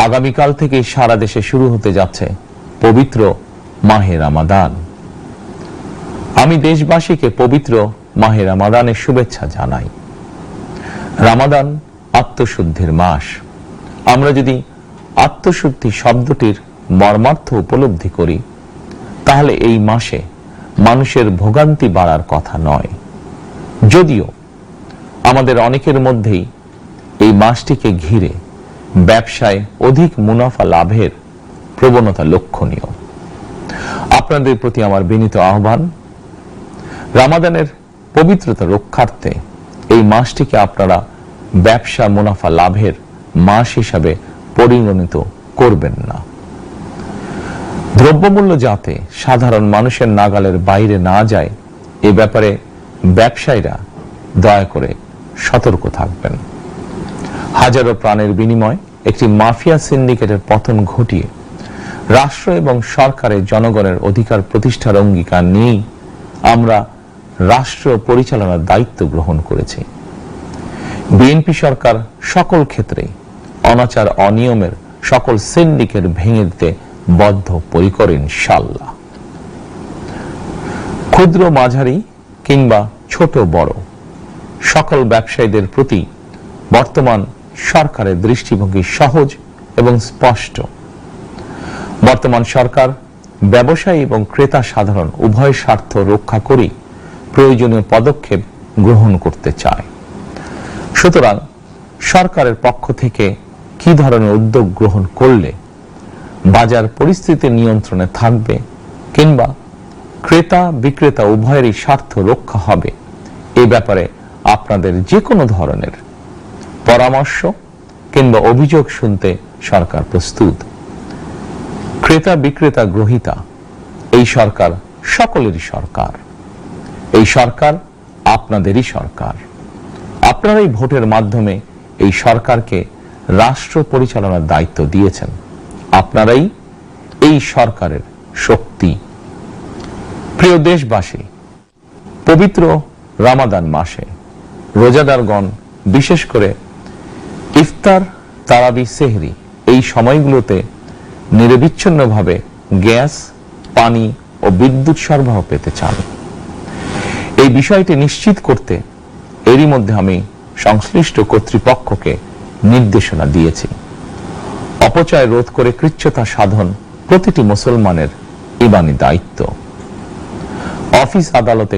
আগামীকাল থেকে সারা দেশে শুরু হতে যাচ্ছে পবিত্র মাহে রমাদান। আমি দেশবাসীকে পবিত্র মাহে রমাদানের শুভেচ্ছা জানাই। রমাদান আত্মশুদ্ধির মাস। আমরা যদি আত্মশুদ্ধি শব্দটির মর্মার্থ উপলব্ধি করি, তাহলে এই মাসে মানুষের ভোগান্তি বাড়ার কথা নয়। যদিও আমাদের অনেকের মধ্যেই এই মাসটিকে ঘিরে ব্যবসায় অধিক মুনাফা লাভের প্রবণতা লক্ষণীয়। আপনাদের প্রতি আমার বিনীত আহ্বান, রমাদানের পবিত্রতা রক্ষার্থে এই মাসটিকে আপনারা ব্যবসা মুনাফা লাভের মাস হিসাবে পরিগণিত করবেন না। দ্রব্যমূল্য যাতে সাধারণ মানুষের নাগালের বাইরে না যায়, এ ব্যাপারে ব্যবসায়ীরা দয়া করে সতর্ক থাকবেন। হাজারো প্রাণের বিনিময়ে একটি মাফিয়া সিন্ডিকেটের পতন ঘটিয়ে রাষ্ট্র এবং সরকারের জনগণের অধিকার প্রতিষ্ঠার অঙ্গীকার নিয়েই আমরা রাষ্ট্র পরিচালনার দায়িত্ব গ্রহণ করেছি। বিএনপি সরকার সকল ক্ষেত্রে অনাচার অনিয়মের সকল সিন্ডিকেট ভেঙে দিতে বদ্ধপরিকর ইনশাআল্লাহ। ক্ষুদ্র মাঝারি কিংবা ছোট বড় সকল ব্যবসায়ীদের প্রতি বর্তমান সরকারের দৃষ্টিভঙ্গি সহজ এবং স্পষ্ট। বর্তমান সরকার ব্যবসায়ী এবং ক্রেতা সাধারণ উভয় স্বার্থ রক্ষা করে প্রয়োজনীয় পদক্ষেপ গ্রহণ করতে চায়। সুতরাং সরকারের পক্ষ থেকে কি ধরনের উদ্যোগ গ্রহণ করলে বাজার পরিস্থিতি নিয়ন্ত্রণে থাকবে কিংবা ক্রেতা বিক্রেতা উভয়েরই স্বার্থ রক্ষা হবে, এ ব্যাপারে আপনাদের যে কোনো ধরনের পরামর্শ কিংবা অভিযোগ শুনতে সরকার প্রস্তুত। ক্রেতা বিক্রেতা গ্রহীতা এই সরকার সকলেরই সরকার। এই সরকার আপনাদেরই সরকার। আপনারাই ভোটের মাধ্যমে এই সরকারকে রাষ্ট্র পরিচালনার দায়িত্ব দিয়েছেন। আপনারাই এই সরকারের শক্তি। প্রিয় দেশবাসী, পবিত্র রমাদান মাসে রোজাদারগণ বিশেষ করে ইফতার, তারাবি, সেহরি এই সময়গুলোতে নিরবিচ্ছিন্নভাবে গ্যাস, পানি ও বিদ্যুৎ সরবরাহ পেতে চান। এই বিষয়টি নিশ্চিত করতে এরই মধ্যে আমি সংশ্লিষ্ট কর্তৃপক্ষকে নির্দেশনা দিয়েছি। অপচয় রোধ করে কৃচ্ছতা সাধন প্রতিটি মুসলমানের ইমানি দায়িত্ব। অফিস আদালতে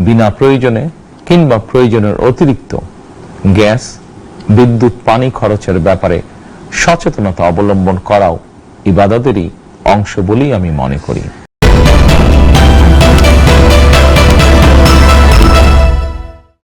বিনা প্রয়োজনে কিংবা প্রয়োজনের অতিরিক্ত গ্যাস, বিদ্যুৎ, পানি খরচের ব্যাপারে সচেতনতা অবলম্বন করাও ইবাদতেরই অংশ বলেই আমি মনে করি।